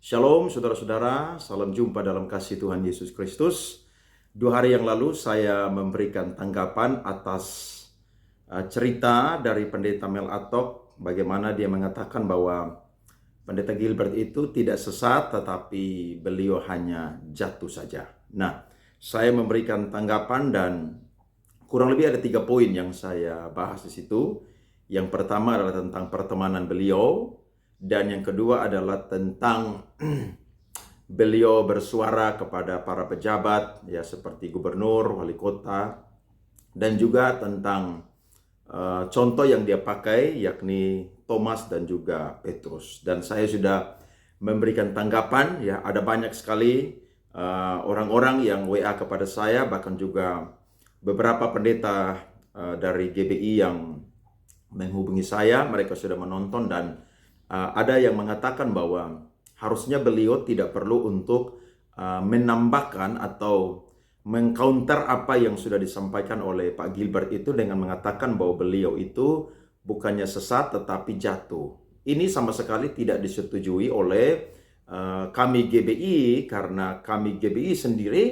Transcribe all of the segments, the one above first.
Shalom saudara-saudara, salam jumpa dalam kasih Tuhan Yesus Kristus. 2 hari yang lalu saya memberikan tanggapan atas cerita dari Pendeta Mel Atok, bagaimana dia mengatakan bahwa Pendeta Gilbert itu tidak sesat, tetapi beliau hanya jatuh saja. Nah, saya memberikan tanggapan dan kurang lebih ada 3 poin yang saya bahas di situ. Yang pertama adalah tentang pertemanan beliau, dan yang kedua adalah tentang beliau bersuara kepada para pejabat, ya seperti gubernur, wali kota, dan juga tentang contoh yang dia pakai, yakni Thomas dan juga Petrus. Dan saya sudah memberikan tanggapan, ya ada banyak sekali orang-orang yang WA kepada saya, bahkan juga beberapa pendeta dari GBI yang menghubungi saya. Mereka sudah menonton dan ada yang mengatakan bahwa harusnya beliau tidak perlu untuk menambahkan atau mengcounter apa yang sudah disampaikan oleh Pak Gilbert itu dengan mengatakan bahwa beliau itu bukannya sesat tetapi jatuh. Ini sama sekali tidak disetujui oleh kami GBI, karena kami GBI sendiri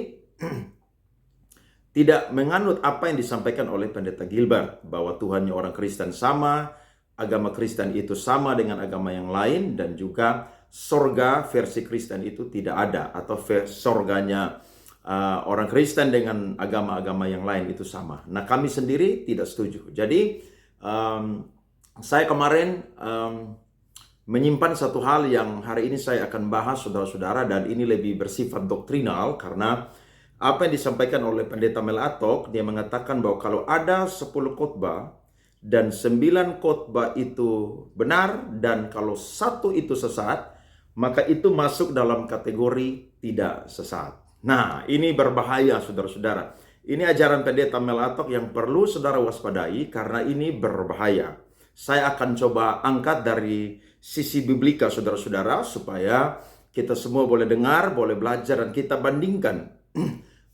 tidak menganut apa yang disampaikan oleh Pendeta Gilbert, bahwa Tuhannya orang Kristen sama, agama Kristen itu sama dengan agama yang lain, dan juga sorga versi Kristen itu tidak ada, atau sorganya orang Kristen dengan agama-agama yang lain itu sama. Nah, kami sendiri tidak setuju. Jadi saya kemarin menyimpan satu hal yang hari ini saya akan bahas, saudara-saudara, dan ini lebih bersifat doktrinal, karena apa yang disampaikan oleh Pendeta Mel Atok, dia mengatakan bahwa kalau ada 10 khotbah dan 9 khotbah itu benar, dan kalau 1 itu sesat, maka itu masuk dalam kategori tidak sesat. Nah, ini berbahaya, saudara-saudara. Ini ajaran Pendeta Mel Atok yang perlu saudara waspadai, karena ini berbahaya. Saya akan coba angkat dari sisi biblika, saudara-saudara, supaya kita semua boleh dengar, boleh belajar, dan kita bandingkan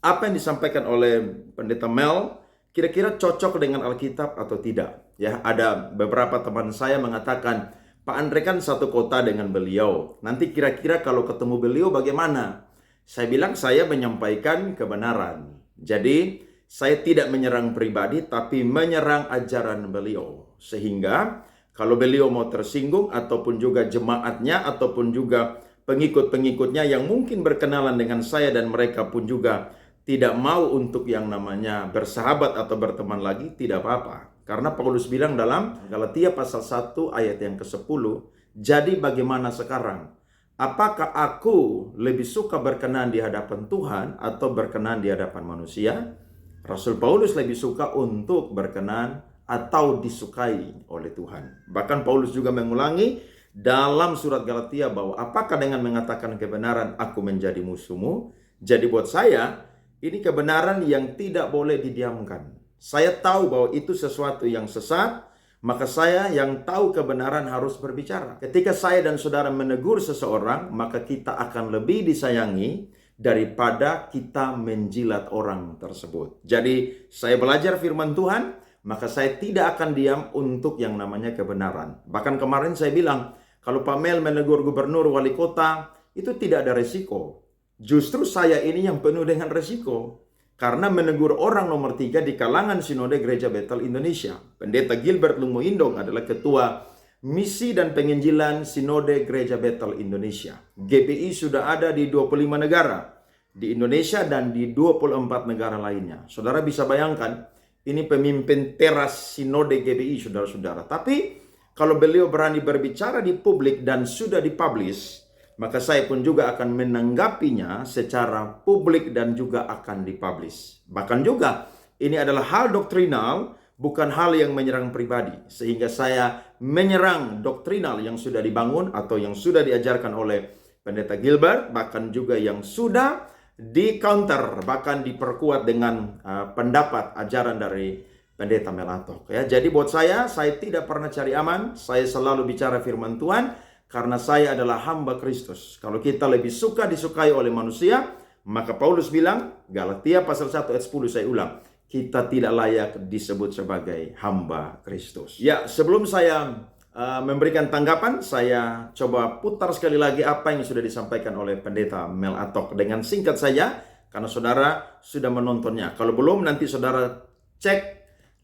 apa yang disampaikan oleh Pendeta Mel kira-kira cocok dengan Alkitab atau tidak. Ya, ada beberapa teman saya mengatakan, Pak Andre kan satu kota dengan beliau, nanti kira-kira kalau ketemu beliau bagaimana? Saya bilang saya menyampaikan kebenaran. Jadi saya tidak menyerang pribadi, tapi menyerang ajaran beliau. Sehingga kalau beliau mau tersinggung, ataupun juga jemaatnya, ataupun juga pengikut-pengikutnya yang mungkin berkenalan dengan saya, dan mereka pun juga tidak mau untuk yang namanya bersahabat atau berteman lagi, tidak apa-apa. Karena Paulus bilang dalam Galatia pasal 1 ayat yang ke-10, jadi bagaimana sekarang? Apakah aku lebih suka berkenan di hadapan Tuhan atau berkenan di hadapan manusia? Rasul Paulus lebih suka untuk berkenan atau disukai oleh Tuhan. Bahkan Paulus juga mengulangi dalam surat Galatia bahwa apakah dengan mengatakan kebenaran aku menjadi musuhmu? Jadi buat saya, ini kebenaran yang tidak boleh didiamkan. Saya tahu bahwa itu sesuatu yang sesat, maka saya yang tahu kebenaran harus berbicara. Ketika saya dan saudara menegur seseorang, maka kita akan lebih disayangi daripada kita menjilat orang tersebut. Jadi saya belajar firman Tuhan, maka saya tidak akan diam untuk yang namanya kebenaran. Bahkan kemarin saya bilang, kalau Pak Mel menegur gubernur, wali kota, itu tidak ada resiko. Justru saya ini yang penuh dengan resiko, karena menegur orang nomor 3 di kalangan Sinode Gereja Bethel Indonesia. Pendeta Gilbert Lumoindong adalah ketua misi dan penginjilan Sinode Gereja Bethel Indonesia. GBI sudah ada di 25 negara di Indonesia dan di 24 negara lainnya. Saudara bisa bayangkan, ini pemimpin teras Sinode GBI, saudara-saudara. Tapi kalau beliau berani berbicara di publik dan sudah dipublish, maka saya pun juga akan menanggapinya secara publik dan juga akan dipublish. Bahkan juga ini adalah hal doktrinal, bukan hal yang menyerang pribadi. Sehingga saya menyerang doktrinal yang sudah dibangun atau yang sudah diajarkan oleh Pendeta Gilbert, bahkan juga yang sudah di-counter, bahkan diperkuat dengan pendapat ajaran dari Pendeta Mel Atok. Ya, jadi buat saya tidak pernah cari aman, saya selalu bicara firman Tuhan, karena saya adalah hamba Kristus. Kalau kita lebih suka disukai oleh manusia, maka Paulus bilang, Galatia pasal 1 ayat 10, saya ulang, kita tidak layak disebut sebagai hamba Kristus. Ya, sebelum saya memberikan tanggapan, saya coba putar sekali lagi apa yang sudah disampaikan oleh Pendeta Mel Atok dengan singkat saja, karena saudara sudah menontonnya. Kalau belum, nanti saudara cek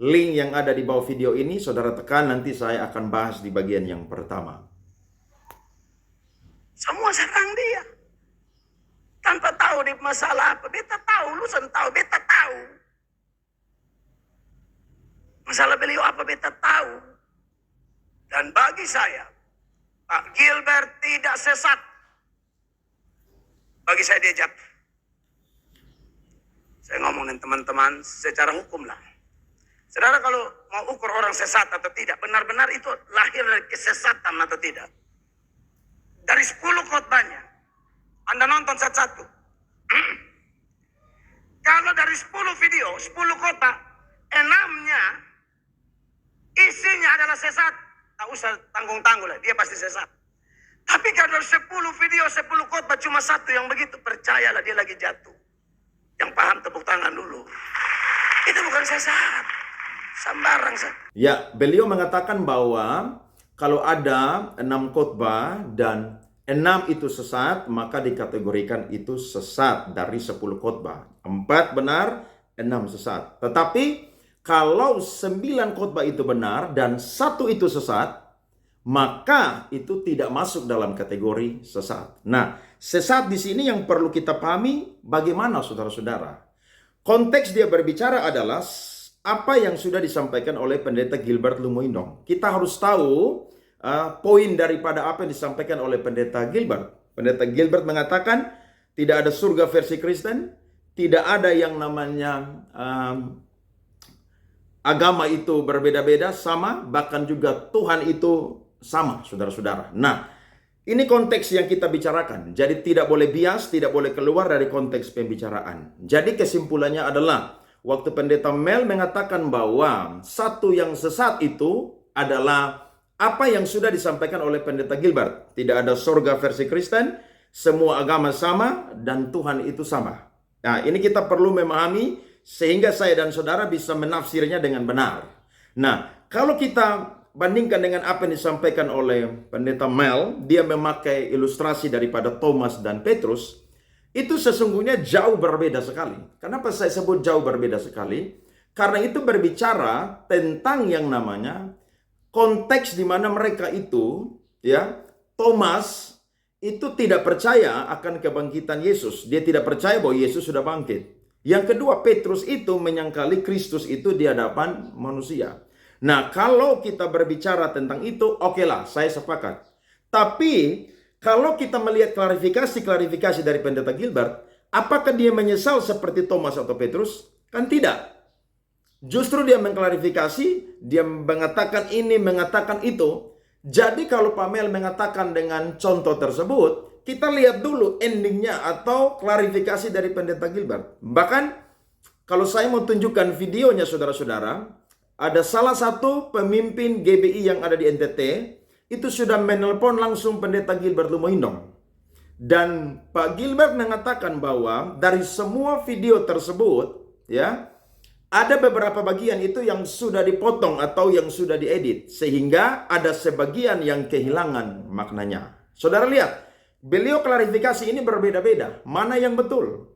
link yang ada di bawah video ini, saudara tekan, nanti saya akan bahas di bagian yang pertama. Semua serang dia. Tanpa tahu di masalah apa. Beta tahu, Lusan tahu, beta tahu. Masalah beliau apa beta tahu. Dan bagi saya, Pak Gilbert tidak sesat. Bagi saya dia jatuh. Saya ngomong dengan teman-teman secara hukum lah. Saudara kalau mau ukur orang sesat atau tidak, benar-benar itu lahir dari kesesatan atau tidak. Dari 10 khotbahnya, Anda nonton satu-satu. Kalau dari 10 video, 10 khotbah, 6-nya isinya adalah sesat. Tak usah tanggung-tanggung lah, dia pasti sesat. Tapi kalau 10 video, 10 khotbah cuma satu yang begitu, percayalah dia lagi jatuh. Yang paham tepuk tangan dulu. Itu bukan sesat. Sembarang sesat. Ya, beliau mengatakan bahwa kalau ada 6 khotbah dan 6 itu sesat, maka dikategorikan itu sesat dari 10 khotbah. 4 benar, 6 sesat. Tetapi kalau 9 khotbah itu benar dan 1 itu sesat, maka itu tidak masuk dalam kategori sesat. Nah, sesat di sini yang perlu kita pahami bagaimana saudara-saudara. Konteks dia berbicara adalah apa yang sudah disampaikan oleh Pendeta Gilbert Lumoindong. Kita harus tahu poin daripada apa yang disampaikan oleh Pendeta Gilbert. Pendeta Gilbert mengatakan tidak ada surga versi Kristen, tidak ada yang namanya agama itu berbeda-beda, sama, bahkan juga Tuhan itu sama, saudara-saudara. Nah, ini konteks yang kita bicarakan. Jadi tidak boleh bias, tidak boleh keluar dari konteks pembicaraan. Jadi kesimpulannya adalah waktu Pendeta Mel mengatakan bahwa satu yang sesat itu adalah apa yang sudah disampaikan oleh Pendeta Gilbert. Tidak ada surga versi Kristen, semua agama sama, dan Tuhan itu sama. Nah, ini kita perlu memahami sehingga saya dan saudara bisa menafsirnya dengan benar. Nah, kalau kita bandingkan dengan apa yang disampaikan oleh Pendeta Mel, dia memakai ilustrasi daripada Thomas dan Petrus, itu sesungguhnya jauh berbeda sekali. Kenapa saya sebut jauh berbeda sekali? Karena itu berbicara tentang yang namanya konteks di mana mereka itu, ya, Thomas itu tidak percaya akan kebangkitan Yesus. Dia tidak percaya bahwa Yesus sudah bangkit. Yang kedua, Petrus itu menyangkali Kristus itu di hadapan manusia. Nah, kalau kita berbicara tentang itu, oke lah, saya sepakat. Tapi kalau kita melihat klarifikasi dari Pendeta Gilbert, apakah dia menyesal seperti Thomas atau Petrus? Kan tidak. Justru dia mengklarifikasi, dia mengatakan ini, mengatakan itu. Jadi kalau Pamel mengatakan dengan contoh tersebut, kita lihat dulu endingnya atau klarifikasi dari Pendeta Gilbert. Bahkan kalau saya mau tunjukkan videonya saudara-saudara, ada salah satu pemimpin GBI yang ada di NTT, itu sudah menelpon langsung Pendeta Gilbert Lumoindong. Dan Pak Gilbert mengatakan bahwa dari semua video tersebut, ya, ada beberapa bagian itu yang sudah dipotong atau yang sudah diedit. Sehingga ada sebagian yang kehilangan maknanya. Saudara lihat, beliau klarifikasi ini berbeda-beda. Mana yang betul?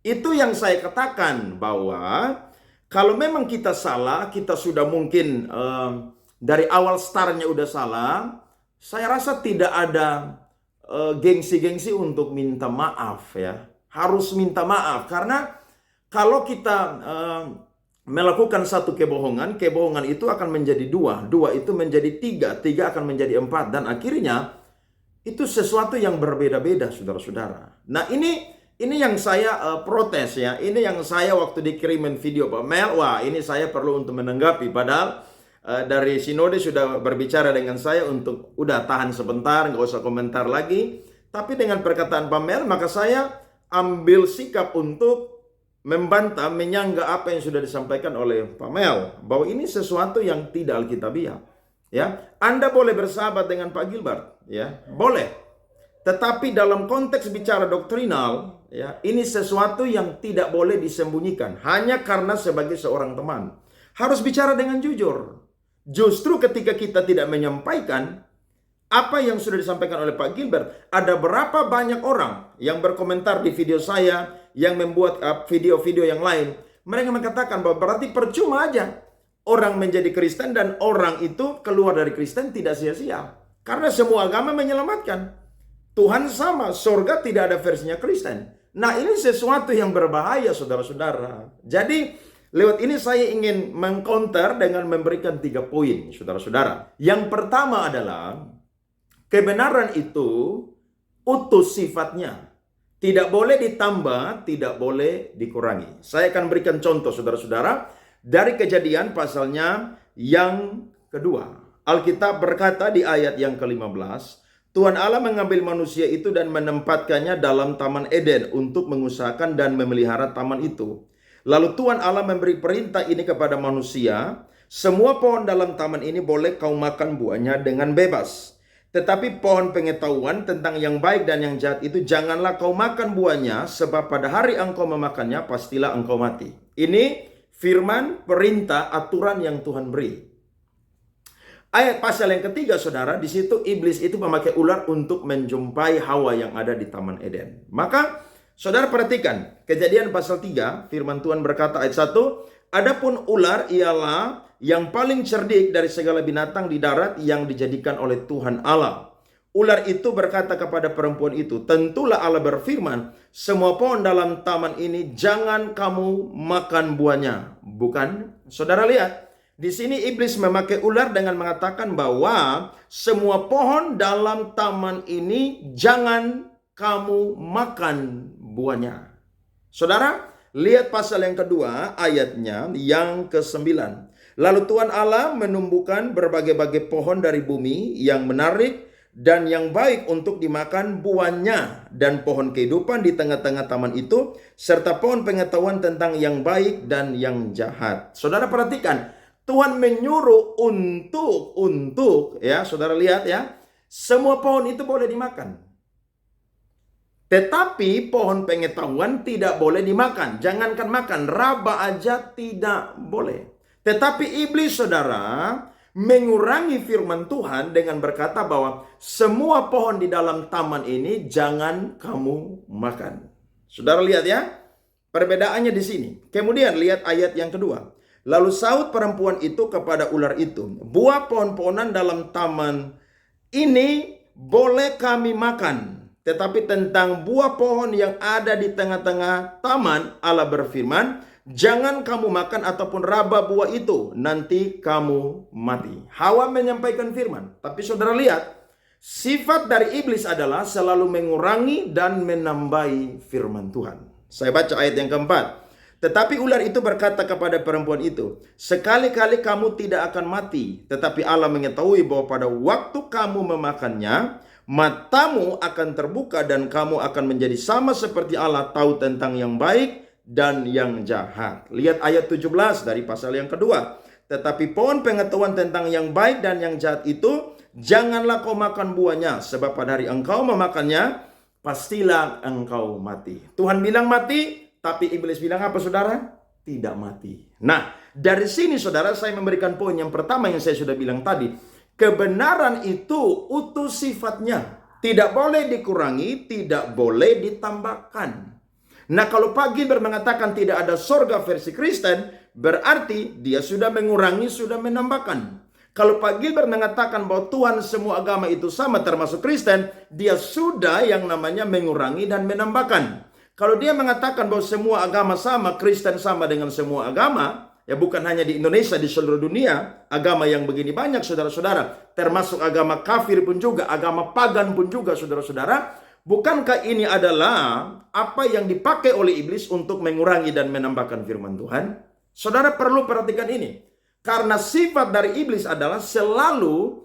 Itu yang saya katakan bahwa kalau memang kita salah, kita sudah mungkin dari awal startnya udah salah, saya rasa tidak ada gengsi-gengsi untuk minta maaf ya. Harus minta maaf karena kalau kita melakukan satu kebohongan, kebohongan itu akan menjadi 2, 2 itu menjadi 3, 3 akan menjadi 4 dan akhirnya itu sesuatu yang berbeda-beda saudara-saudara. Nah, ini yang saya protes ya. Ini yang saya waktu dikirimin video Pak Mel, wah ini saya perlu untuk menanggapi. Padahal dari Sinode sudah berbicara dengan saya untuk udah tahan sebentar, nggak usah komentar lagi. Tapi dengan perkataan Pak Mel, maka saya ambil sikap untuk membantah, menyanggah apa yang sudah disampaikan oleh Pak Mel. Bahwa ini sesuatu yang tidak alkitabiah. Ya, Anda boleh bersahabat dengan Pak Gilbert, ya, boleh. Tetapi dalam konteks bicara doktrinal, ya, ini sesuatu yang tidak boleh disembunyikan hanya karena sebagai seorang teman. Harus bicara dengan jujur. Justru ketika kita tidak menyampaikan apa yang sudah disampaikan oleh Pak Gilbert, ada berapa banyak orang yang berkomentar di video saya, yang membuat video-video yang lain. Mereka mengatakan bahwa berarti percuma aja orang menjadi Kristen dan orang itu keluar dari Kristen tidak sia-sia. Karena semua agama menyelamatkan. Tuhan sama, surga tidak ada versinya Kristen. Nah, ini sesuatu yang berbahaya, saudara-saudara. Jadi, lewat ini saya ingin mengcounter dengan memberikan 3 poin, saudara-saudara. Yang pertama adalah kebenaran itu utuh sifatnya. Tidak boleh ditambah, tidak boleh dikurangi. Saya akan berikan contoh, saudara-saudara, dari Kejadian pasalnya yang kedua. Alkitab berkata di ayat yang ke-15, Tuhan Allah mengambil manusia itu dan menempatkannya dalam Taman Eden untuk mengusahakan dan memelihara taman itu. Lalu Tuhan Allah memberi perintah ini kepada manusia, semua pohon dalam taman ini boleh kau makan buahnya dengan bebas. Tetapi pohon pengetahuan tentang yang baik dan yang jahat itu janganlah kau makan buahnya, sebab pada hari engkau memakannya pastilah engkau mati. Ini firman, perintah, aturan yang Tuhan beri. Ayat pasal yang ketiga, saudara, di situ iblis itu memakai ular untuk menjumpai Hawa yang ada di Taman Eden. Maka, saudara perhatikan, Kejadian pasal 3, firman Tuhan berkata ayat 1, adapun ular ialah yang paling cerdik dari segala binatang di darat yang dijadikan oleh Tuhan Allah. Ular itu berkata kepada perempuan itu, tentulah Allah berfirman, semua pohon dalam taman ini jangan kamu makan buahnya. Bukan? Saudara lihat, di sini iblis memakai ular dengan mengatakan bahwa semua pohon dalam taman ini jangan kamu makan buahnya. Saudara, lihat pasal yang kedua ayatnya yang ke-9. Lalu Tuhan Allah menumbuhkan berbagai-bagai pohon dari bumi yang menarik dan yang baik untuk dimakan buahnya, dan pohon kehidupan di tengah-tengah taman itu, serta pohon pengetahuan tentang yang baik dan yang jahat. Saudara perhatikan, Tuhan menyuruh untuk ya, saudara lihat ya, semua pohon itu boleh dimakan. Tetapi pohon pengetahuan tidak boleh dimakan. Jangankan makan, raba aja tidak boleh. Tetapi iblis, saudara, mengurangi firman Tuhan dengan berkata bahwa semua pohon di dalam taman ini jangan kamu makan. Saudara lihat ya, perbedaannya di sini. Kemudian lihat ayat yang kedua. Lalu sahut perempuan itu kepada ular itu, buah pohon-pohonan dalam taman ini boleh kami makan. Tetapi tentang buah pohon yang ada di tengah-tengah taman, Allah berfirman, jangan kamu makan ataupun raba buah itu, nanti kamu mati. Hawa menyampaikan firman. Tapi saudara lihat, sifat dari iblis adalah selalu mengurangi dan menambahi firman Tuhan. Saya baca ayat yang keempat. Tetapi ular itu berkata kepada perempuan itu, sekali-kali kamu tidak akan mati. Tetapi Allah mengetahui bahwa pada waktu kamu memakannya, matamu akan terbuka dan kamu akan menjadi sama seperti Allah, tahu tentang yang baik dan yang jahat. Lihat ayat 17 dari pasal yang kedua. Tetapi pohon pengetahuan tentang yang baik dan yang jahat itu janganlah kau makan buahnya, sebab pada hari engkau memakannya pastilah engkau mati. Tuhan bilang mati, tapi iblis bilang apa, saudara? Tidak mati. Nah, dari sini saudara saya memberikan poin yang pertama yang saya sudah bilang tadi. Kebenaran itu utuh sifatnya. Tidak boleh dikurangi, tidak boleh ditambahkan. Nah, kalau Pak Gilbert mengatakan tidak ada sorga versi Kristen, berarti dia sudah mengurangi, sudah menambahkan. Kalau Pak Gilbert mengatakan bahwa Tuhan semua agama itu sama termasuk Kristen, dia sudah yang namanya mengurangi dan menambahkan. Kalau dia mengatakan bahwa semua agama sama, Kristen sama dengan semua agama, ya bukan hanya di Indonesia, di seluruh dunia, agama yang begini banyak saudara-saudara, termasuk agama kafir pun juga, agama pagan pun juga saudara-saudara. Bukankah ini adalah apa yang dipakai oleh iblis untuk mengurangi dan menambahkan firman Tuhan? Saudara perlu perhatikan ini. Karena sifat dari iblis adalah selalu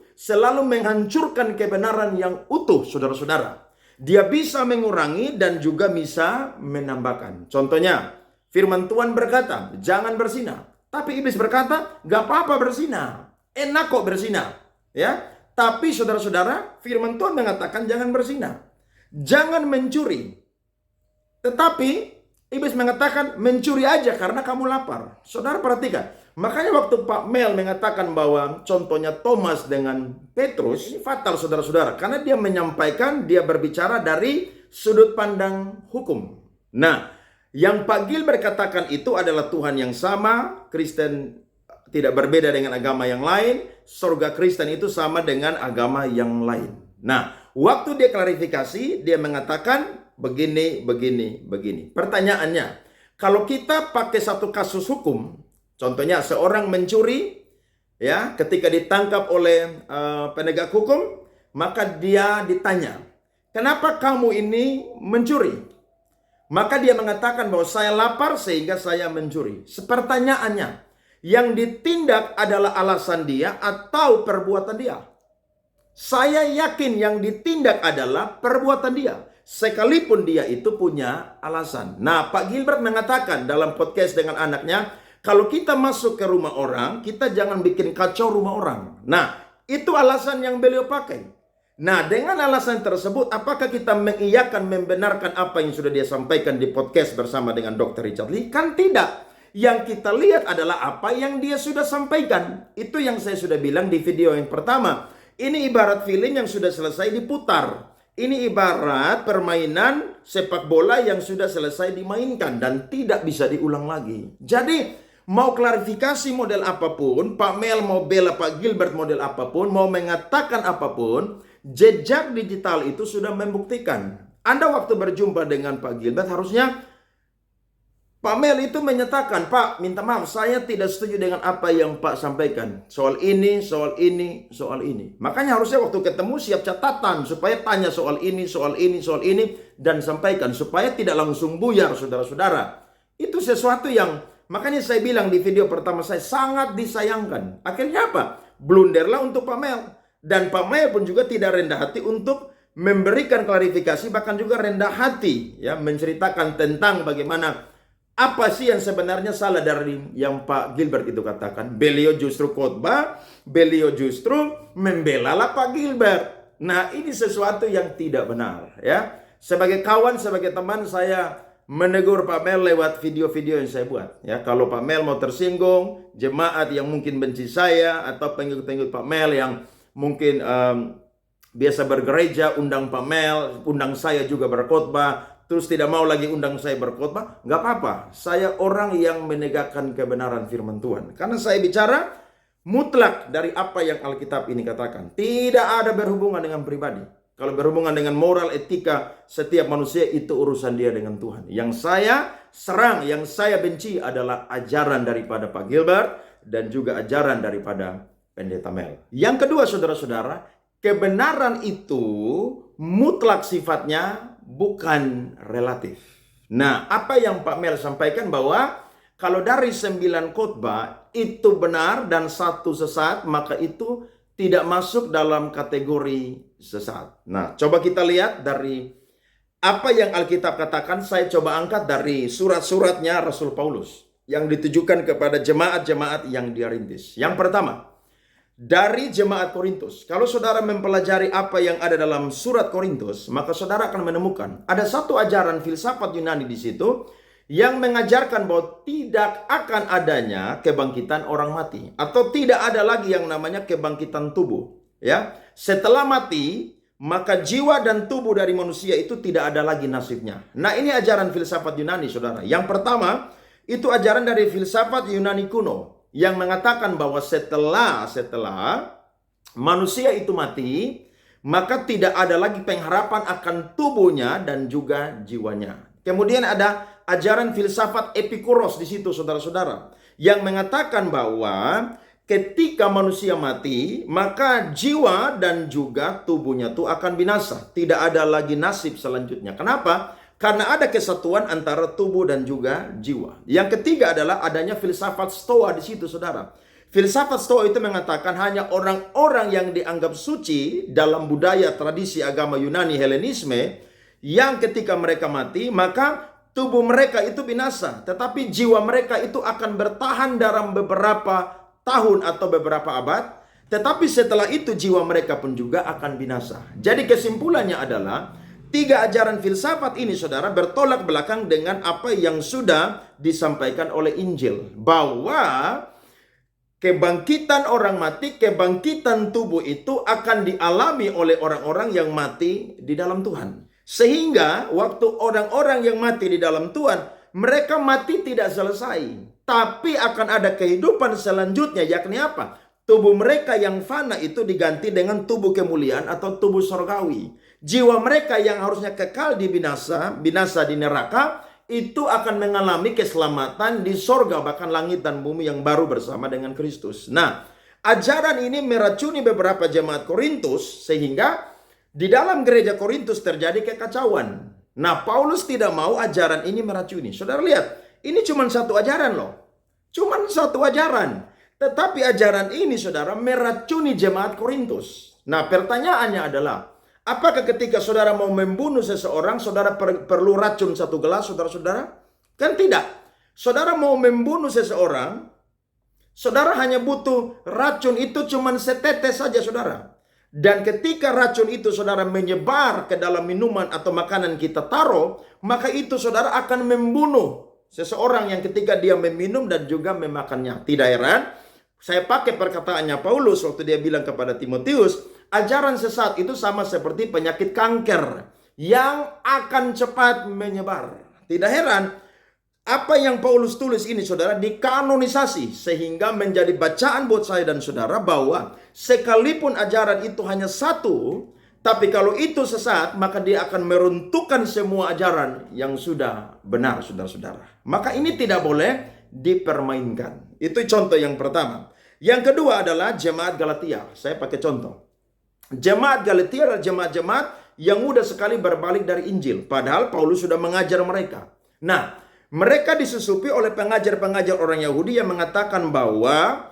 menghancurkan kebenaran yang utuh saudara-saudara. Dia bisa mengurangi dan juga bisa menambahkan. Contohnya, firman Tuhan berkata, jangan berzina. Tapi iblis berkata, gak apa-apa berzina. Enak kok berzina. Ya, tapi saudara-saudara, firman Tuhan mengatakan jangan berzina. Jangan mencuri. Tetapi iblis mengatakan mencuri aja karena kamu lapar. Saudara perhatikan, Makanya waktu Pak Mel mengatakan bahwa contohnya Thomas dengan Petrus, ini fatal saudara-saudara. Karena dia menyampaikan, dia berbicara dari sudut pandang hukum. Nah, yang Pak Gilbert katakan itu adalah Tuhan yang sama, Kristen tidak berbeda dengan agama yang lain, surga Kristen itu sama dengan agama yang lain. Nah, waktu dia klarifikasi, dia mengatakan begini. Pertanyaannya, kalau kita pakai satu kasus hukum, contohnya seorang mencuri, ya, ketika ditangkap oleh penegak hukum, maka dia ditanya, kenapa kamu ini mencuri? Maka dia mengatakan bahwa saya lapar sehingga saya mencuri. Pertanyaannya, yang ditindak adalah alasan dia atau perbuatan dia? Saya yakin yang ditindak adalah perbuatan dia, sekalipun dia itu punya alasan. Nah, Pak Gilbert mengatakan dalam podcast dengan anaknya, kalau kita masuk ke rumah orang, kita jangan bikin kacau rumah orang. Nah, itu alasan yang beliau pakai. Nah, dengan alasan tersebut, apakah kita mengiyakan, membenarkan apa yang sudah dia sampaikan di podcast bersama dengan Dr. Richard Lee? Kan tidak. Yang kita lihat adalah apa yang dia sudah sampaikan. Itu yang saya sudah bilang di video yang pertama. Ini ibarat film yang sudah selesai diputar. Ini ibarat permainan sepak bola yang sudah selesai dimainkan dan tidak bisa diulang lagi. Jadi, mau klarifikasi model apapun, Pak Mel mau bela Pak Gilbert model apapun, mau mengatakan apapun, jejak digital itu sudah membuktikan. Anda waktu berjumpa dengan Pak Gilbert harusnya Pak Mel itu menyatakan, Pak, minta maaf, saya tidak setuju dengan apa yang Pak sampaikan. Soal ini. Makanya harusnya waktu ketemu siap catatan, supaya tanya soal ini, dan sampaikan. Supaya tidak langsung buyar, saudara-saudara. Itu sesuatu yang, makanya saya bilang di video pertama saya, sangat disayangkan. Akhirnya apa? Blunderlah untuk Pak Mel. Dan Pak Mel pun juga tidak rendah hati untuk memberikan klarifikasi, bahkan juga rendah hati, ya, menceritakan tentang bagaimana apa sih yang sebenarnya salah dari yang Pak Gilbert itu katakan. Beliau justru khotbah, beliau justru membela Pak Gilbert. Nah, ini sesuatu yang tidak benar, ya. Sebagai kawan, sebagai teman, saya menegur Pak Mel lewat video-video yang saya buat, ya. Kalau Pak Mel mau tersinggung, jemaat yang mungkin benci saya atau pengikut-pengikut Pak Mel yang mungkin biasa bergereja, undang Pak Mel, undang saya juga berkhotbah, terus tidak mau lagi undang saya berkhotbah, nggak apa-apa. Saya orang yang menegakkan kebenaran firman Tuhan. Karena saya bicara mutlak dari apa yang Alkitab ini katakan. Tidak ada berhubungan dengan pribadi. Kalau berhubungan dengan moral, etika setiap manusia, itu urusan dia dengan Tuhan. Yang saya serang, yang saya benci adalah ajaran daripada Pak Gilbert dan juga ajaran daripada Pendeta Mel. Yang kedua, saudara-saudara, kebenaran itu mutlak sifatnya, bukan relatif. Nah, apa yang Pak Mel sampaikan bahwa kalau dari 9 khotbah itu benar dan 1 sesat, maka itu tidak masuk dalam kategori sesat. Nah, coba kita lihat dari apa yang Alkitab katakan. Saya coba angkat dari surat-suratnya Rasul Paulus yang ditujukan kepada jemaat-jemaat yang dia rintis. Yang pertama, dari jemaat Korintus. Kalau saudara mempelajari apa yang ada dalam surat Korintus, maka saudara akan menemukan ada satu ajaran filsafat Yunani di situ yang mengajarkan bahwa tidak akan adanya kebangkitan orang mati, atau tidak ada lagi yang namanya kebangkitan tubuh, ya. Setelah mati, maka jiwa dan tubuh dari manusia itu tidak ada lagi nasibnya. Nah, ini ajaran filsafat Yunani, saudara. Yang pertama, itu ajaran dari filsafat Yunani kuno yang mengatakan bahwa setelah manusia itu mati, maka tidak ada lagi pengharapan akan tubuhnya dan juga jiwanya. Kemudian ada ajaran filsafat Epikuros di situ, saudara-saudara, yang mengatakan bahwa ketika manusia mati, maka jiwa dan juga tubuhnya itu akan binasa. Tidak ada lagi nasib selanjutnya. Kenapa? Karena ada kesatuan antara tubuh dan juga jiwa. Yang ketiga adalah adanya filsafat Stoa di situ, saudara. Filsafat Stoa itu mengatakan hanya orang-orang yang dianggap suci dalam budaya tradisi agama Yunani Helenisme, yang ketika mereka mati, maka tubuh mereka itu binasa. Tetapi jiwa mereka itu akan bertahan dalam beberapa tahun atau beberapa abad. Tetapi setelah itu jiwa mereka pun juga akan binasa. Jadi kesimpulannya adalah, 3 ajaran filsafat ini, saudara, bertolak belakang dengan apa yang sudah disampaikan oleh Injil. Bahwa kebangkitan orang mati, kebangkitan tubuh itu akan dialami oleh orang-orang yang mati di dalam Tuhan. Sehingga waktu orang-orang yang mati di dalam Tuhan, mereka mati tidak selesai. Tapi akan ada kehidupan selanjutnya, yakni apa? Tubuh mereka yang fana itu diganti dengan tubuh kemuliaan atau tubuh sorgawi. Jiwa mereka yang harusnya kekal di binasa di neraka, itu akan mengalami keselamatan di sorga, bahkan langit dan bumi yang baru bersama dengan Kristus. Nah, ajaran ini meracuni beberapa jemaat Korintus, sehingga di dalam gereja Korintus terjadi kekacauan. Nah, Paulus tidak mau ajaran ini meracuni. Saudara lihat, ini cuma satu ajaran loh. Cuma satu ajaran. Tetapi ajaran ini, saudara, meracuni jemaat Korintus. Nah, pertanyaannya adalah, apakah ketika saudara mau membunuh seseorang, saudara perlu racun satu gelas, saudara-saudara? Kan tidak. Saudara mau membunuh seseorang, saudara hanya butuh racun itu cuma setetes saja, saudara. Dan ketika racun itu, saudara, menyebar ke dalam minuman atau makanan kita taruh, maka itu, saudara, akan membunuh seseorang yang ketika dia meminum dan juga memakannya. Tidak heran, saya pakai perkataannya Paulus waktu dia bilang kepada Timotius, ajaran sesat itu sama seperti penyakit kanker yang akan cepat menyebar. Tidak heran, apa yang Paulus tulis ini, saudara, dikanonisasi sehingga menjadi bacaan buat saya dan saudara bahwa sekalipun ajaran itu hanya satu, tapi kalau itu sesat, maka dia akan meruntuhkan semua ajaran yang sudah benar, saudara-saudara. Maka ini tidak boleh dipermainkan. Itu contoh yang pertama. Yang kedua adalah jemaat Galatia. Saya pakai contoh. Jemaat Galatia adalah jemaat-jemaat yang mudah sekali berbalik dari Injil. Padahal Paulus sudah mengajar mereka. Nah, mereka disusupi oleh pengajar-pengajar orang Yahudi yang mengatakan bahwa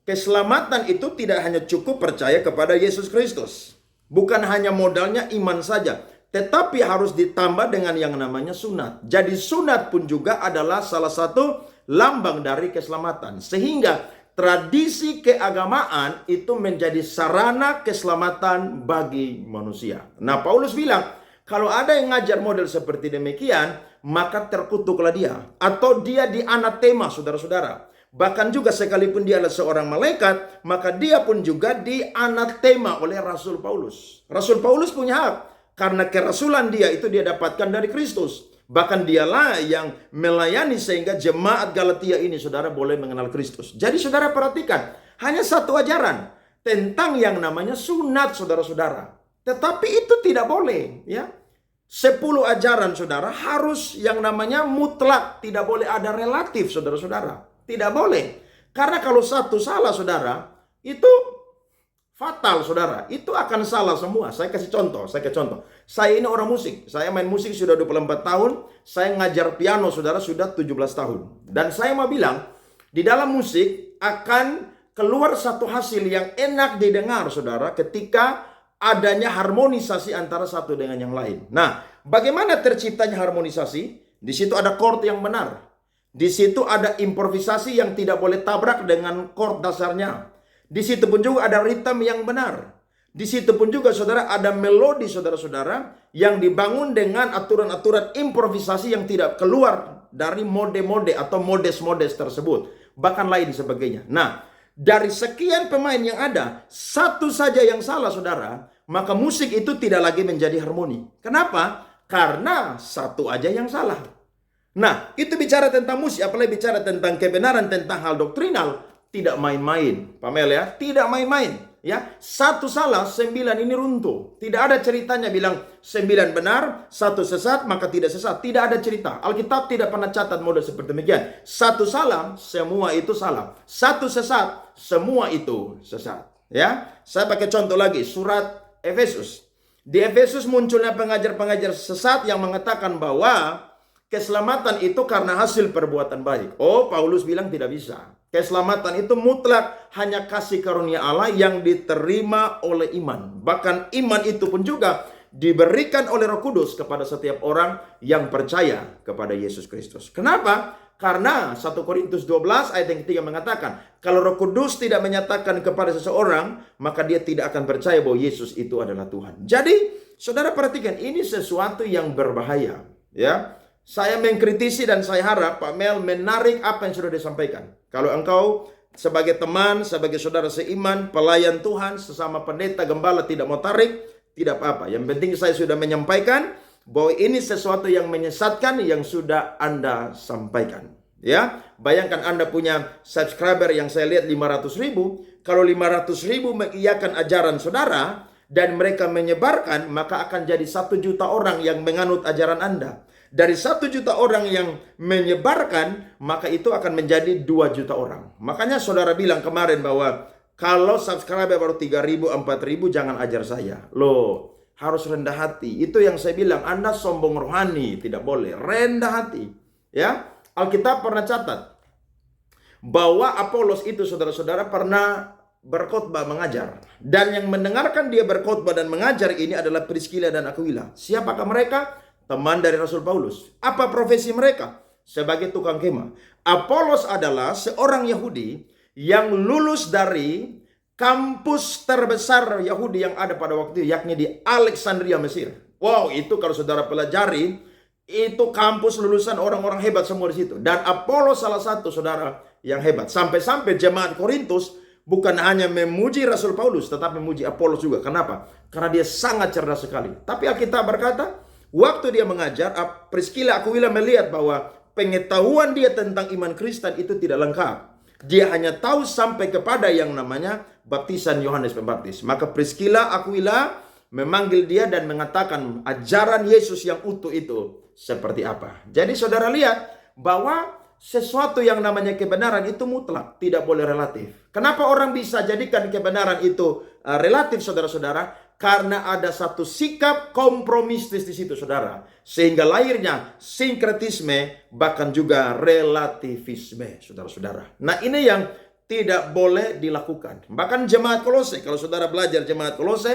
keselamatan itu tidak hanya cukup percaya kepada Yesus Kristus. Bukan hanya modalnya iman saja, tetapi harus ditambah dengan yang namanya sunat. Jadi sunat pun juga adalah salah satu lambang dari keselamatan. Sehingga tradisi keagamaan itu menjadi sarana keselamatan bagi manusia. Nah, Paulus bilang, kalau ada yang ngajar model seperti demikian, maka terkutuklah dia. Atau dia dianatema, saudara-saudara. Bahkan juga sekalipun dia adalah seorang malaikat, maka dia pun juga dianatema oleh Rasul Paulus. Rasul Paulus punya hak, karena kerasulan dia itu dia dapatkan dari Kristus. Bahkan dialah yang melayani sehingga jemaat Galatia ini, saudara, boleh mengenal Kristus. Jadi saudara perhatikan, hanya satu ajaran tentang yang namanya sunat, saudara-saudara. Tetapi itu tidak boleh, ya. 10 ajaran, saudara, harus yang namanya mutlak. Tidak boleh ada relatif, saudara-saudara. Tidak boleh. Karena kalau satu salah, saudara, itu fatal, saudara. Itu akan salah semua. Saya kasih contoh. Saya ini orang musik. Saya main musik sudah 24 tahun. Saya ngajar piano, saudara, sudah 17 tahun. Dan saya mau bilang, di dalam musik akan keluar satu hasil yang enak didengar, saudara, ketika adanya harmonisasi antara satu dengan yang lain. Nah, bagaimana terciptanya harmonisasi? Di situ ada chord yang benar. Di situ ada improvisasi yang tidak boleh tabrak dengan chord dasarnya. Di situ pun juga ada ritme yang benar. Di situ pun juga, saudara, ada melodi, saudara-saudara, yang dibangun dengan aturan-aturan improvisasi yang tidak keluar dari mode-mode atau modes-modes tersebut. Bahkan lain sebagainya. Nah, dari sekian pemain yang ada, satu saja yang salah, saudara, maka musik itu tidak lagi menjadi harmoni. Kenapa? Karena satu aja yang salah. Nah, itu bicara tentang musik, apalagi bicara tentang kebenaran, tentang hal doktrinal. Tidak main-main, Pamel, ya. Tidak main-main, ya. Satu salah, 9 ini runtuh. Tidak ada ceritanya bilang 9 benar, 1 sesat, maka tidak sesat. Tidak ada cerita. Alkitab tidak pernah catat model seperti demikian. 1 salah, semua itu salah. 1 sesat, semua itu sesat. Ya, saya pakai contoh lagi, surat Efesus. Di Efesus munculnya pengajar-pengajar sesat yang mengatakan bahwa keselamatan itu karena hasil perbuatan baik. Oh, Paulus bilang tidak bisa. Keselamatan itu mutlak hanya kasih karunia Allah yang diterima oleh iman. Bahkan iman itu pun juga diberikan oleh Roh Kudus kepada setiap orang yang percaya kepada Yesus Kristus. Kenapa? Karena 1 Korintus 12 ayat yang ketiga mengatakan, kalau Roh Kudus tidak menyatakan kepada seseorang, maka dia tidak akan percaya bahwa Yesus itu adalah Tuhan. Jadi, saudara perhatikan, ini sesuatu yang berbahaya, ya. Saya mengkritisi dan saya harap Pak Mel menarik apa yang sudah disampaikan. Kalau engkau sebagai teman, sebagai saudara seiman, pelayan Tuhan, sesama pendeta, gembala tidak mau tarik, tidak apa-apa. Yang penting saya sudah menyampaikan bahwa ini sesuatu yang menyesatkan yang sudah Anda sampaikan. Ya, bayangkan Anda punya subscriber yang saya lihat 500.000. Kalau 500.000 mengiyakan ajaran saudara dan mereka menyebarkan, maka akan jadi 1 juta orang yang menganut ajaran Anda. Dari 1 juta orang yang menyebarkan, maka itu akan menjadi 2 juta orang. Makanya saudara bilang kemarin bahwa kalau subscriber baru 3.000, 4.000, jangan ajar saya. Loh, harus rendah hati. Itu yang saya bilang, Anda sombong rohani, tidak boleh. Rendah hati. Ya, Alkitab pernah catat bahwa Apolos itu saudara-saudara pernah berkhotbah mengajar. Dan yang mendengarkan dia berkhotbah dan mengajar ini adalah Priscilla dan Aquila. Siapakah mereka? Teman dari Rasul Paulus. Apa profesi mereka? Sebagai tukang kemah. Apolos adalah seorang Yahudi yang lulus dari kampus terbesar Yahudi yang ada pada waktu itu, yakni di Alexandria, Mesir. Wow, itu kalau saudara pelajari, itu kampus lulusan orang-orang hebat semua di situ. Dan Apolos salah satu saudara yang hebat. Sampai-sampai jemaat Korintus bukan hanya memuji Rasul Paulus, tetapi memuji Apolos juga. Kenapa? Karena dia sangat cerdas sekali. Tapi Alkitab berkata, waktu dia mengajar, Priscilla Aquila melihat bahwa pengetahuan dia tentang iman Kristen itu tidak lengkap. Dia hanya tahu sampai kepada yang namanya baptisan Yohanes Pembaptis. Maka Priscilla Aquila memanggil dia dan mengatakan ajaran Yesus yang utuh itu seperti apa. Jadi saudara lihat bahwa sesuatu yang namanya kebenaran itu mutlak, tidak boleh relatif. Kenapa orang bisa jadikan kebenaran itu relatif, saudara-saudara? Karena ada satu sikap kompromistis di situ, saudara. Sehingga lahirnya sinkretisme, bahkan juga relativisme, saudara-saudara. Nah, ini yang tidak boleh dilakukan. Bahkan jemaat Kolose, kalau saudara belajar jemaat Kolose,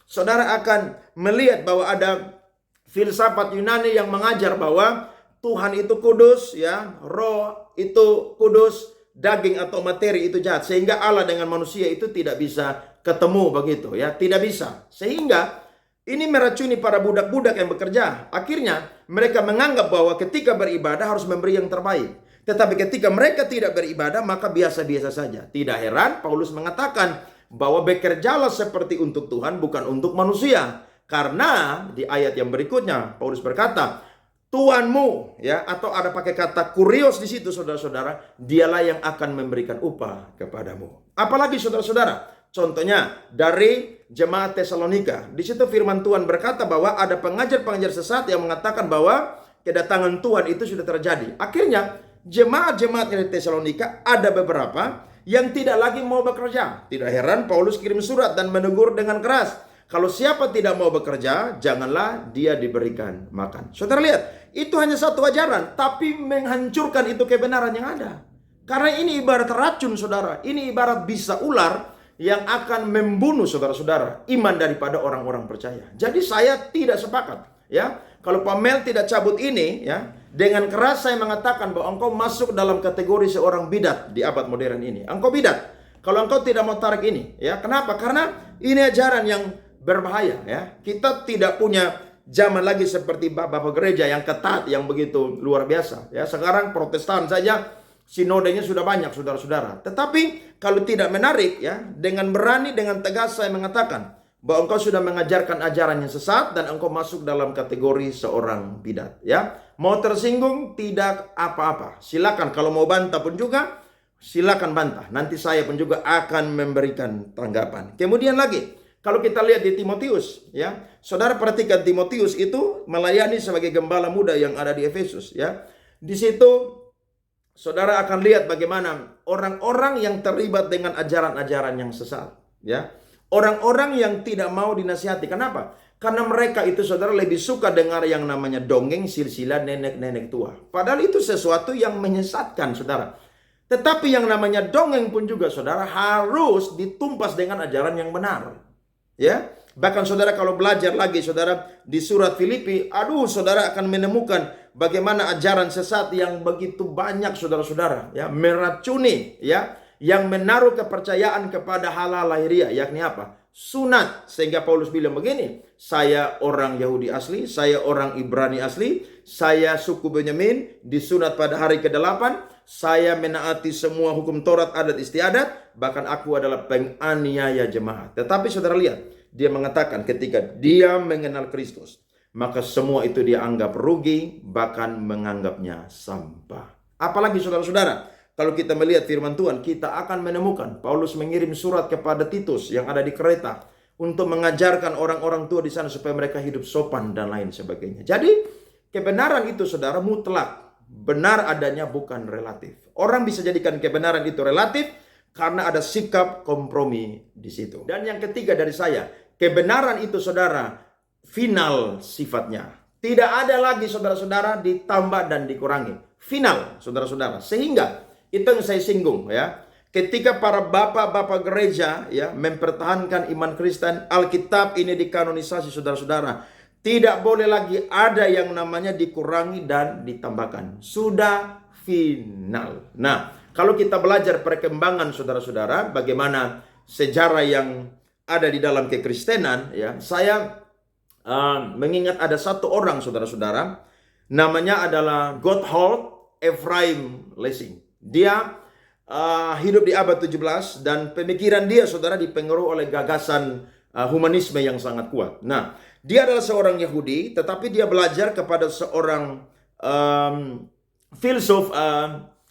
saudara akan melihat bahwa ada filsafat Yunani yang mengajar bahwa Tuhan itu kudus, ya, roh itu kudus, daging atau materi itu jahat. Sehingga Allah dengan manusia itu tidak bisa ketemu begitu, ya, tidak bisa. Sehingga ini meracuni para budak-budak yang bekerja. Akhirnya mereka menganggap bahwa ketika beribadah harus memberi yang terbaik. Tetapi ketika mereka tidak beribadah maka biasa-biasa saja. Tidak heran Paulus mengatakan bahwa bekerjalah seperti untuk Tuhan bukan untuk manusia. Karena di ayat yang berikutnya Paulus berkata, Tuanmu, ya, atau ada pakai kata kurios di situ, saudara-saudara, dialah yang akan memberikan upah kepadamu. Apalagi saudara-saudara, contohnya dari jemaat Tesalonika. Di situ firman Tuhan berkata bahwa ada pengajar-pengajar sesat yang mengatakan bahwa kedatangan Tuhan itu sudah terjadi. Akhirnya jemaat-jemaat dari Tesalonika ada beberapa yang tidak lagi mau bekerja. Tidak heran Paulus kirim surat dan menegur dengan keras. Kalau siapa tidak mau bekerja, janganlah dia diberikan makan. Saudara lihat, itu hanya satu ajaran, tapi menghancurkan itu kebenaran yang ada. Karena ini ibarat racun, saudara. Ini ibarat bisa ular yang akan membunuh saudara-saudara, iman daripada orang-orang percaya. Jadi saya tidak sepakat, ya. Kalau Pamel tidak cabut ini, ya, dengan keras saya mengatakan bahwa engkau masuk dalam kategori seorang bidat di abad modern ini. Engkau bidat. Kalau engkau tidak mau tarik ini, ya. Kenapa? Karena ini ajaran yang berbahaya, ya. Kita tidak punya zaman lagi seperti bapak gereja yang ketat, yang begitu luar biasa, ya. Sekarang Protestan saja sinodenya sudah banyak, saudara-saudara. Tetapi kalau tidak menarik, ya, dengan berani, dengan tegas saya mengatakan bahwa engkau sudah mengajarkan ajaran yang sesat dan engkau masuk dalam kategori seorang bidat, ya. Mau tersinggung tidak apa-apa. Silakan, kalau mau bantah pun juga silakan bantah. Nanti saya pun juga akan memberikan tanggapan. Kemudian lagi, kalau kita lihat di Timotius, ya, saudara perhatikan Timotius itu melayani sebagai gembala muda yang ada di Efesus, ya. Di situ saudara akan lihat bagaimana orang-orang yang terlibat dengan ajaran-ajaran yang sesat, ya. Orang-orang yang tidak mau dinasihati. Kenapa? Karena mereka itu, saudara, lebih suka dengar yang namanya dongeng, silsilah nenek-nenek tua. Padahal itu sesuatu yang menyesatkan, saudara. Tetapi yang namanya dongeng pun juga, saudara, harus ditumpas dengan ajaran yang benar. Ya, bahkan saudara kalau belajar lagi, saudara, di surat Filipi, saudara akan menemukan bagaimana ajaran sesat yang begitu banyak, saudara-saudara, ya, meracuni, ya, yang menaruh kepercayaan kepada hal-hal lahiriah, yakni apa? sunat. Sehingga Paulus bilang begini, saya orang Yahudi asli, saya orang Ibrani asli, saya suku Benyamin, disunat pada hari ke-8, saya menaati semua hukum Taurat, adat istiadat, bahkan aku adalah penganiaya jemaat. Tetapi saudara lihat, dia mengatakan ketika dia mengenal Kristus, maka semua itu dia anggap rugi, bahkan menganggapnya sampah. Apalagi saudara-saudara, kalau kita melihat firman Tuhan, kita akan menemukan Paulus mengirim surat kepada Titus yang ada di Kreta untuk mengajarkan orang-orang tua di sana supaya mereka hidup sopan dan lain sebagainya. Jadi, kebenaran itu saudara mutlak. Benar adanya bukan relatif. Orang bisa jadikan kebenaran itu relatif karena ada sikap kompromi di situ. Dan yang ketiga dari saya, kebenaran itu saudara final sifatnya. Tidak ada lagi saudara-saudara ditambah dan dikurangi. Final saudara-saudara. Sehingga itu yang saya singgung ya. Ketika para bapak-bapak gereja ya mempertahankan iman Kristen, Alkitab ini dikanonisasi saudara-saudara. Tidak boleh lagi ada yang namanya dikurangi dan ditambahkan. Sudah final. Nah, kalau kita belajar perkembangan saudara-saudara, bagaimana sejarah yang ada di dalam kekristenan ya, saya mengingat ada satu orang saudara-saudara, namanya adalah Gotthold Ephraim Lessing. Dia hidup di abad 17 dan pemikiran dia saudara dipengaruhi oleh gagasan humanisme yang sangat kuat. Nah, dia adalah seorang Yahudi, tetapi dia belajar kepada seorang filsuf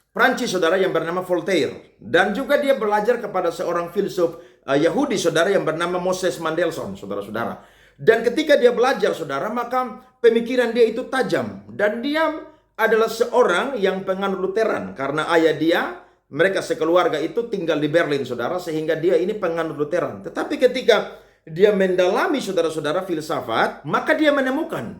Prancis saudara yang bernama Voltaire. Dan juga dia belajar kepada seorang filsuf Yahudi saudara yang bernama Moses Mendelssohn saudara-saudara. Dan ketika dia belajar saudara, maka pemikiran dia itu tajam. Dan dia adalah seorang yang penganut Lutheran. Karena ayah dia, mereka sekeluarga itu tinggal di Berlin saudara. Sehingga dia ini penganut Lutheran. Tetapi ketika dia mendalami saudara-saudara filsafat, maka dia menemukan.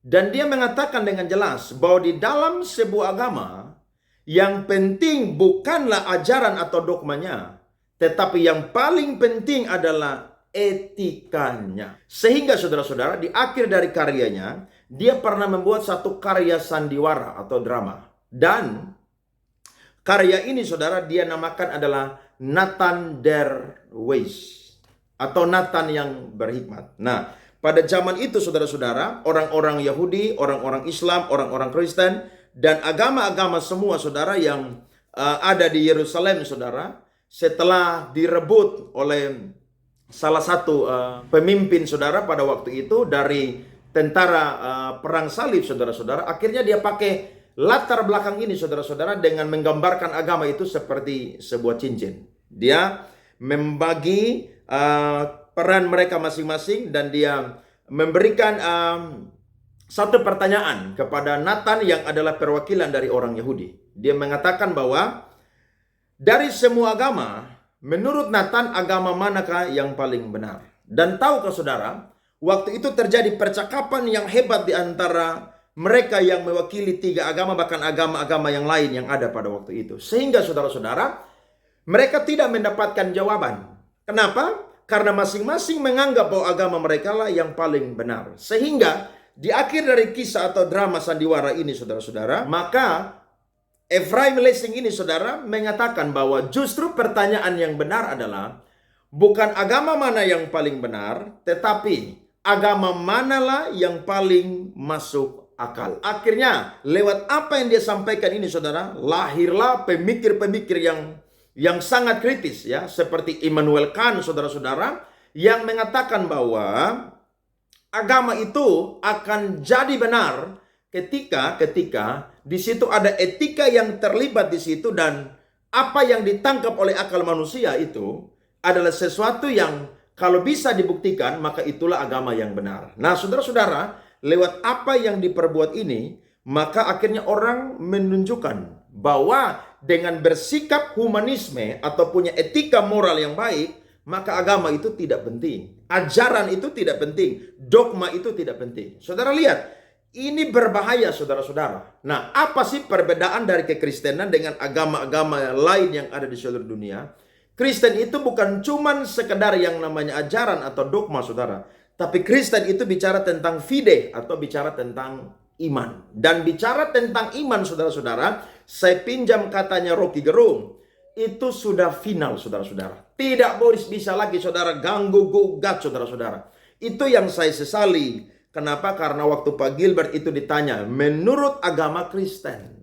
Dan dia mengatakan dengan jelas bahwa di dalam sebuah agama, yang penting bukanlah ajaran atau dogmanya. Tetapi yang paling penting adalah etikanya. Sehingga saudara-saudara di akhir dari karyanya, dia pernah membuat satu karya sandiwara atau drama. Dan karya ini saudara dia namakan adalah Nathan der Weise atau Nathan yang berhikmat. Nah, pada zaman itu saudara-saudara, orang-orang Yahudi, orang-orang Islam, orang-orang Kristen, dan agama-agama semua saudara yang ada di Yerusalem saudara, setelah direbut oleh salah satu pemimpin saudara pada waktu itu dari tentara perang salib saudara-saudara, akhirnya dia pakai latar belakang ini saudara-saudara dengan menggambarkan agama itu seperti sebuah cincin. Dia membagi peran mereka masing-masing dan dia memberikan satu pertanyaan kepada Nathan yang adalah perwakilan dari orang Yahudi. Dia mengatakan bahwa dari semua agama, menurut Nathan, agama manakah yang paling benar? Dan tahukah saudara, waktu itu terjadi percakapan yang hebat di antara mereka yang mewakili 3 agama, bahkan agama-agama yang lain yang ada pada waktu itu. Sehingga saudara-saudara, mereka tidak mendapatkan jawaban. Kenapa? Karena masing-masing menganggap bahwa agama mereka lah yang paling benar. Sehingga di akhir dari kisah atau drama sandiwara ini saudara-saudara, maka Ephraim Lessing ini saudara mengatakan bahwa justru pertanyaan yang benar adalah bukan agama mana yang paling benar, tetapi agama manalah yang paling masuk akal. Akhirnya lewat apa yang dia sampaikan ini saudara, lahirlah pemikir-pemikir yang sangat kritis ya, seperti Immanuel Kant saudara-saudara, yang mengatakan bahwa agama itu akan jadi benar ketika di situ ada etika yang terlibat di situ, dan apa yang ditangkap oleh akal manusia itu adalah sesuatu yang kalau bisa dibuktikan, maka itulah agama yang benar. Nah, saudara-saudara, lewat apa yang diperbuat ini, maka akhirnya orang menunjukkan bahwa dengan bersikap humanisme atau punya etika moral yang baik, maka agama itu tidak penting. Ajaran itu tidak penting. Dogma itu tidak penting. Saudara lihat, ini berbahaya saudara-saudara. Nah, apa sih perbedaan dari kekristenan dengan agama-agama lain yang ada di seluruh dunia? Kristen itu bukan cuman sekedar yang namanya ajaran atau dogma saudara. Tapi Kristen itu bicara tentang fide atau bicara tentang iman. Dan bicara tentang iman saudara-saudara, saya pinjam katanya Rocky Gerung. itu sudah final, saudara-saudara. Tidak bisa lagi saudara ganggu gugat, saudara-saudara. Itu yang saya sesali. Kenapa? Karena waktu Pak Gilbert itu ditanya, menurut agama Kristen.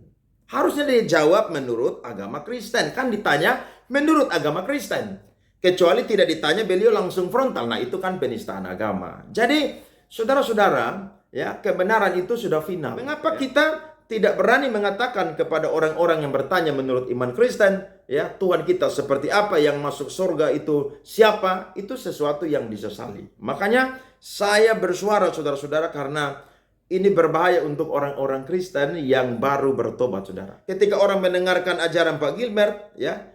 Harusnya dia jawab menurut agama Kristen. Kan ditanya menurut agama Kristen. Kecuali tidak ditanya, beliau langsung frontal. Nah, itu kan penistaan agama. Jadi, saudara-saudara, ya, kebenaran itu sudah final. Mengapa kita tidak berani mengatakan kepada orang-orang yang bertanya menurut iman Kristen, ya, Tuhan kita seperti apa, yang masuk surga itu siapa? Itu sesuatu yang disesali. Makanya saya bersuara, saudara-saudara, karena ini berbahaya untuk orang-orang Kristen yang baru bertobat, saudara. Ketika orang mendengarkan ajaran Pak Gilbert, ya,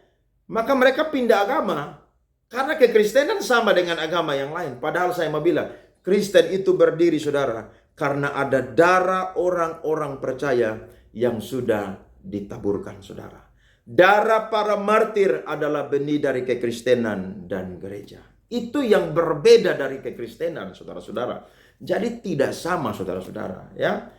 maka mereka pindah agama. Karena kekristenan sama dengan agama yang lain. Padahal saya mau bilang, Kristen itu berdiri, saudara, karena ada darah orang-orang percaya yang sudah ditaburkan, saudara. Darah para martir adalah benih dari kekristenan dan gereja. Itu yang berbeda dari kekristenan, saudara-saudara. Jadi tidak sama, saudara-saudara, ya.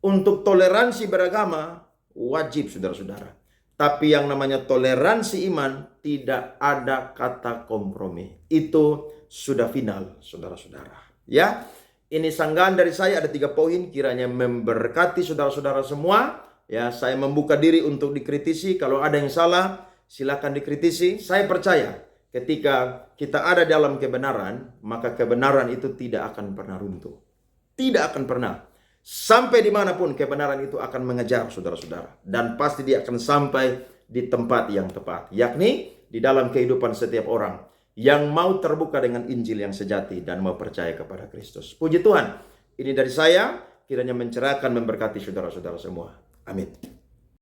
Untuk toleransi beragama wajib, saudara-saudara. Tapi yang namanya toleransi iman tidak ada kata kompromi. Itu sudah final, saudara-saudara. Ya, ini sanggahan dari saya, ada 3 poin, kiranya memberkati saudara-saudara semua. Ya, saya membuka diri untuk dikritisi. Kalau ada yang salah, silakan dikritisi. Saya percaya ketika kita ada dalam kebenaran, maka kebenaran itu tidak akan pernah runtuh. Tidak akan pernah. Sampai dimanapun kebenaran itu akan mengejar, saudara-saudara. Dan pasti dia akan sampai di tempat yang tepat. Yakni di dalam kehidupan setiap orang yang mau terbuka dengan Injil yang sejati dan mau percaya kepada Kristus. Puji Tuhan. Ini dari saya, kiranya mencerahkan, memberkati saudara-saudara semua. Amin.